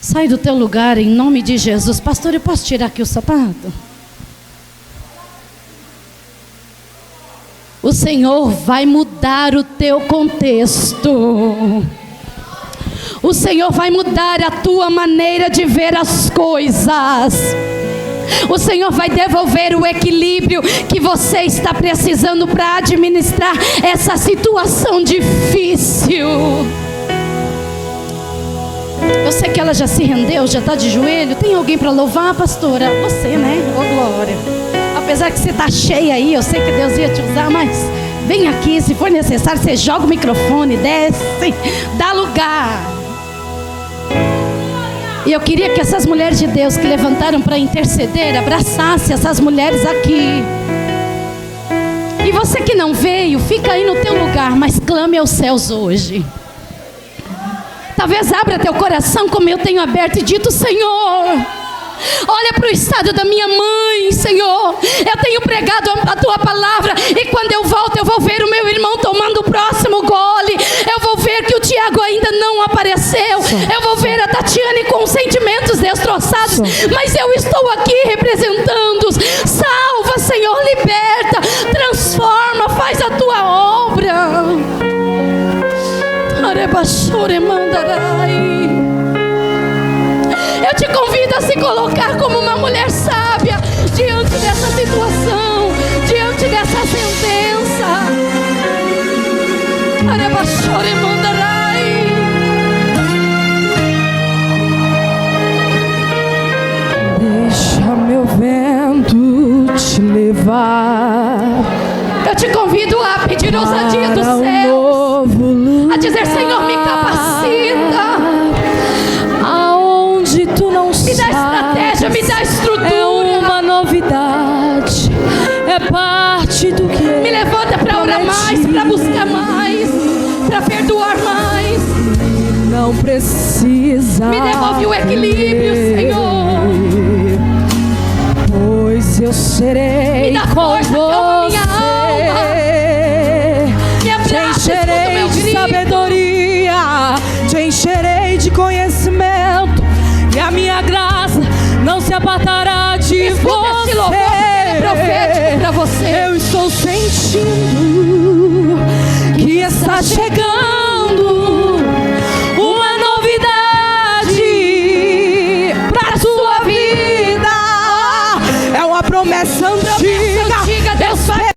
Sai do teu lugar em nome de Jesus. Pastor, eu posso tirar aqui o sapato? O Senhor vai mudar o teu contexto. O Senhor vai mudar a tua maneira de ver as coisas. O Senhor vai devolver o equilíbrio que você está precisando para administrar essa situação difícil. Eu sei que ela já se rendeu, já está de joelho. Tem alguém para louvar, pastora? Você, né? Ô glória. Apesar que você está cheia aí, eu sei que Deus ia te usar, mas vem aqui, se for necessário, você joga o microfone, desce, dá lugar. E eu queria que essas mulheres de Deus que levantaram para interceder, abraçassem essas mulheres aqui. E você que não veio, fica aí no teu lugar, mas clame aos céus hoje. Talvez abra teu coração como eu tenho aberto e dito: Senhor, olha para o estado da minha mãe, Senhor. Eu tenho pregado a tua palavra, e quando eu volto, eu vou ver o meu irmão tomando o próximo gole. Eu vou ver que o Tiago ainda não apareceu. Eu vou ver a Tatiane com sentimentos destroçados. Mas eu estou aqui representando-os. Salva, Senhor, liberta, transforma, faz a tua obra. Eu te convido a se colocar como uma mulher sábia diante dessa situação, diante dessa sentença. Deixa meu vento te levar. Eu te convido a pedir ousadia dos céus, a dizer: Senhor, me capacita. Aonde tu não me dá estratégia, me dá estrutura. É uma novidade, é parte do que me levanta para orar mais, para buscar mais, para perdoar mais. Não precisa me devolve o equilíbrio, Senhor. Pois eu serei me dá força, com você. Minha alma. Me abraça, te encherei de sabedoria, te encherei de conhecimento, e a minha graça não se apartará de você. Esse louvor é profético para você. Eu estou sentindo que está chegando uma novidade para a sua vida. É uma promessa antiga. Deus vai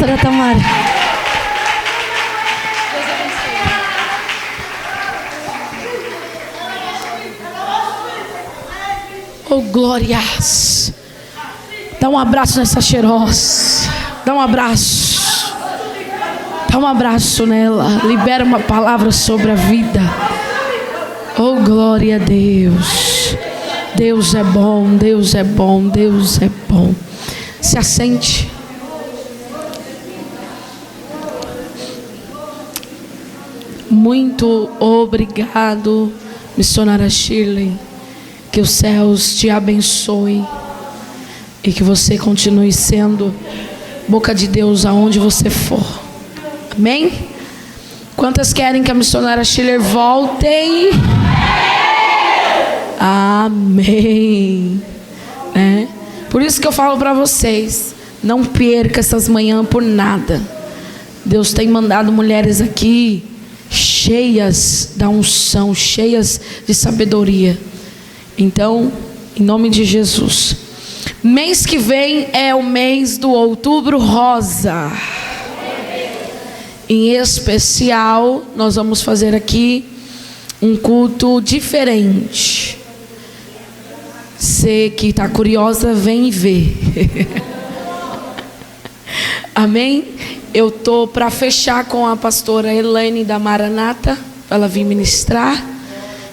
pastora Tamara. Oh, glórias. Dá um abraço nessa cheirosa. Dá um abraço. Dá um abraço nela. Libera uma palavra sobre a vida. Oh, glória a Deus. Deus é bom, Deus é bom, Deus é bom. Se assente. Muito obrigado, missionária Shirley. Que os céus te abençoem e que você continue sendo boca de Deus aonde você for. Amém? Quantas querem que a missionária Shirley volte? Amém. Por isso que eu falo para vocês, não perca essas manhãs por nada. Deus tem mandado mulheres aqui cheias da unção, cheias de sabedoria. Então, em nome de Jesus. Mês que vem é o mês do Outubro Rosa. Em especial, nós vamos fazer aqui um culto diferente. Você que está curiosa, vem e vê. Amém? Eu tô para fechar com a pastora Elaine da Maranata, para ela vir ministrar.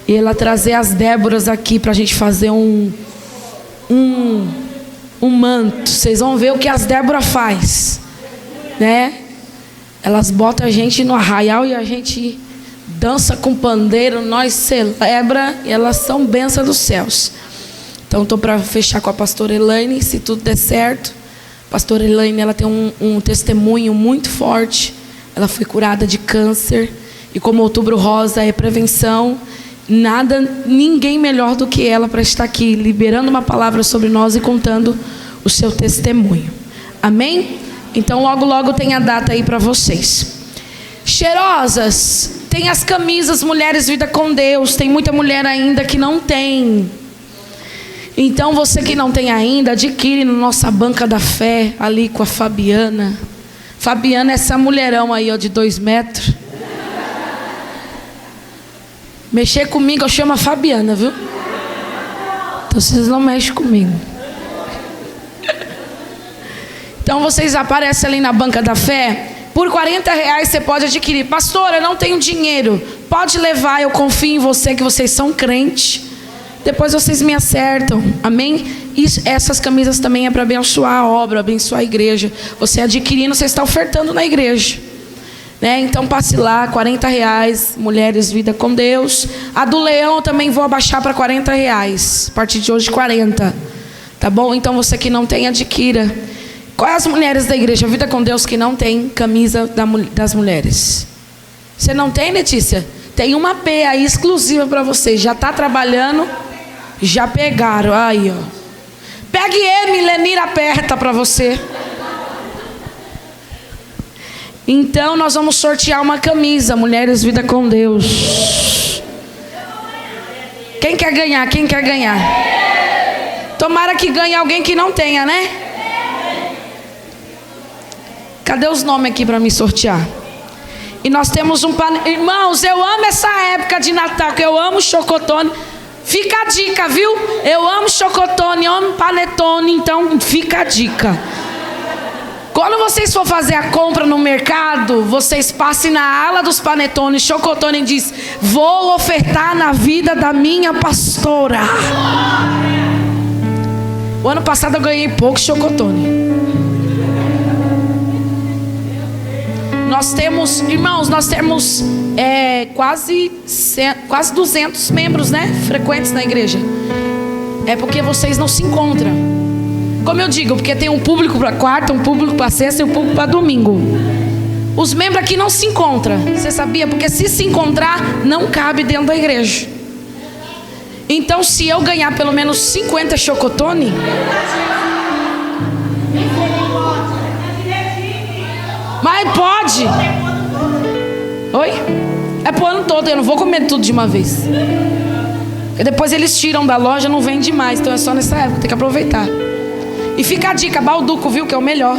E ela trazer as Déboras aqui para a gente fazer um manto. Vocês vão ver o que as Débora faz, né? Elas botam a gente no arraial e a gente dança com pandeiro, nós celebra e elas são bênção dos céus. Então estou para fechar com a pastora Elaine, se tudo der certo. A pastora Elaine, ela tem um testemunho muito forte. Ela foi curada de câncer e como Outubro Rosa é prevenção, ninguém melhor do que ela para estar aqui liberando uma palavra sobre nós e contando o seu testemunho. Amém? Então logo logo tem a data aí para vocês. Cheirosas, tem as camisas Mulheres Vida com Deus. Tem muita mulher ainda que não tem. Então você que não tem ainda, adquire na nossa banca da fé ali com a Fabiana. Fabiana é essa mulherão aí, ó, de 2 metros. Mexer comigo, eu chamo a Fabiana, viu? Então vocês não mexem comigo. Então vocês aparecem ali na banca da fé. Por R$40 você pode adquirir. Pastora, eu não tenho dinheiro. Pode levar, eu confio em você, que vocês são crentes. Depois vocês me acertam. Amém? Essas camisas também é para abençoar a obra, abençoar a igreja. Você adquirindo, você está ofertando na igreja. Então passe lá, R$40, Mulheres Vida com Deus. A do Leão também vou abaixar para R$40. A partir de hoje 40. Tá bom? Então você que não tem, adquira. Quais as mulheres da igreja Vida com Deus que não tem camisa das mulheres? Você não tem, Letícia? Tem uma P aí exclusiva para você. Já está trabalhando? Já pegaram. Aí, ó. Pegue M, Lenira aperta para você. Então nós vamos sortear uma camisa, Mulheres Vida com Deus. Quem quer ganhar? Quem quer ganhar? Tomara que ganhe alguém que não tenha, né? Cadê os nomes aqui para me sortear? E nós temos um panetone. Irmãos, eu amo essa época de Natal, que eu amo chocotone. Fica a dica, viu? Eu amo chocotone, amo panetone, então fica a dica. Quando vocês for fazer a compra no mercado, vocês passem na ala dos panetones, chocotone, e diz: vou ofertar na vida da minha pastora. O ano passado eu ganhei pouco chocotone. Nós temos, irmãos, quase 200 membros, né? Frequentes na igreja. É porque vocês não se encontram. Como eu digo, porque tem um público para quarta, um público para sexta e um público para domingo. Os membros aqui não se encontram. Você sabia? Porque se encontrar, não cabe dentro da igreja. Então, se eu ganhar pelo menos 50 chocotone, mas pode. Oi? É pro ano todo, eu não vou comer tudo de uma vez. E depois eles tiram da loja, não vende mais. Então é só nessa época, tem que aproveitar. E fica a dica, balduco, viu, que é o melhor.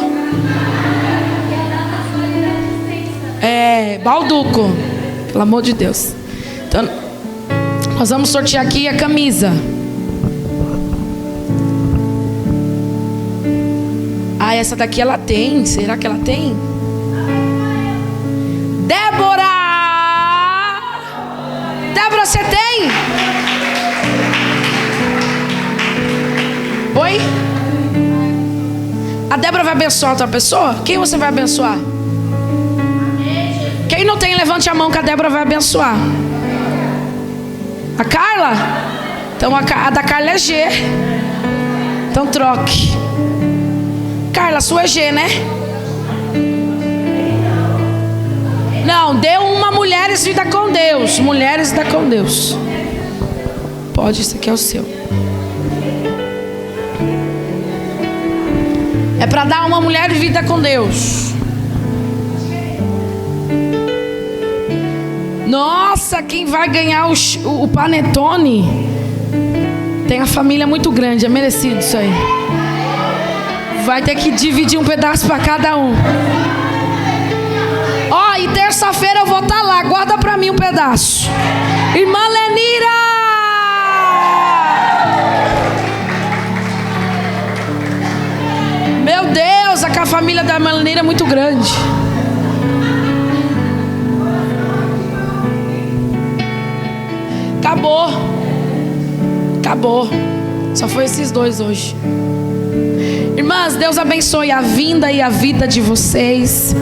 Balduco. Pelo amor de Deus. Então, nós vamos sortear aqui a camisa. Essa daqui ela tem. Será que ela tem? Débora! Débora, você tem? Oi? A Débora vai abençoar outra pessoa? Quem você vai abençoar? Quem não tem, levante a mão que a Débora vai abençoar. A Carla? Então a da Carla é G. Então troque. Carla, a sua é G, né? Não, deu uma Mulheres Vida com Deus. Mulheres Vida com Deus. Pode, isso aqui é o seu. É para dar uma mulher vida com Deus. Nossa, quem vai ganhar o panetone tem a família muito grande, é merecido isso aí. Vai ter que dividir um pedaço para cada um. E terça-feira eu vou estar lá. Guarda para mim um pedaço. Irmã Lenira! Meu Deus, a família da irmã Lenira é muito grande. Acabou. Só foi esses dois hoje. Irmãs, Deus abençoe a vinda e a vida de vocês.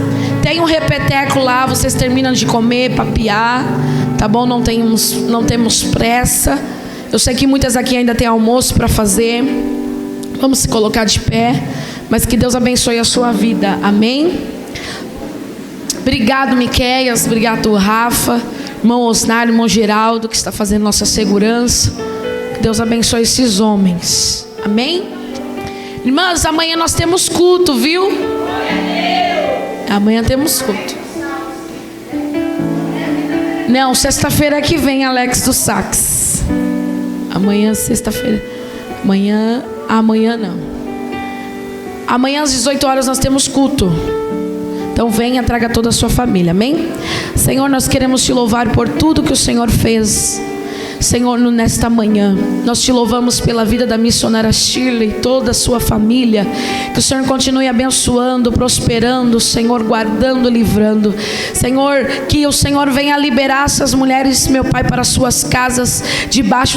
Tem um repeteco lá, vocês terminam de comer, papiar, tá bom? Não temos pressa. Eu sei que muitas aqui ainda tem almoço para fazer. Vamos se colocar de pé. Mas que Deus abençoe a sua vida, amém? Obrigado, Miqueias, obrigado, Rafa, irmão Osnar, irmão Geraldo, que está fazendo nossa segurança. Que Deus abençoe esses homens, amém? Irmãs, amanhã nós temos culto, viu? Amanhã temos culto. Não, sexta-feira que vem, Alex do Sax. Amanhã, sexta-feira. Amanhã não. Amanhã às 18 horas nós temos culto. Então venha, traga toda a sua família, amém? Senhor, nós queremos te louvar por tudo que o Senhor fez. Senhor, nesta manhã nós te louvamos pela vida da missionária Shirley, toda a sua família. Que o Senhor continue abençoando, prosperando, Senhor, guardando, livrando. Senhor, que o Senhor venha liberar essas mulheres, meu Pai, para suas casas, debaixo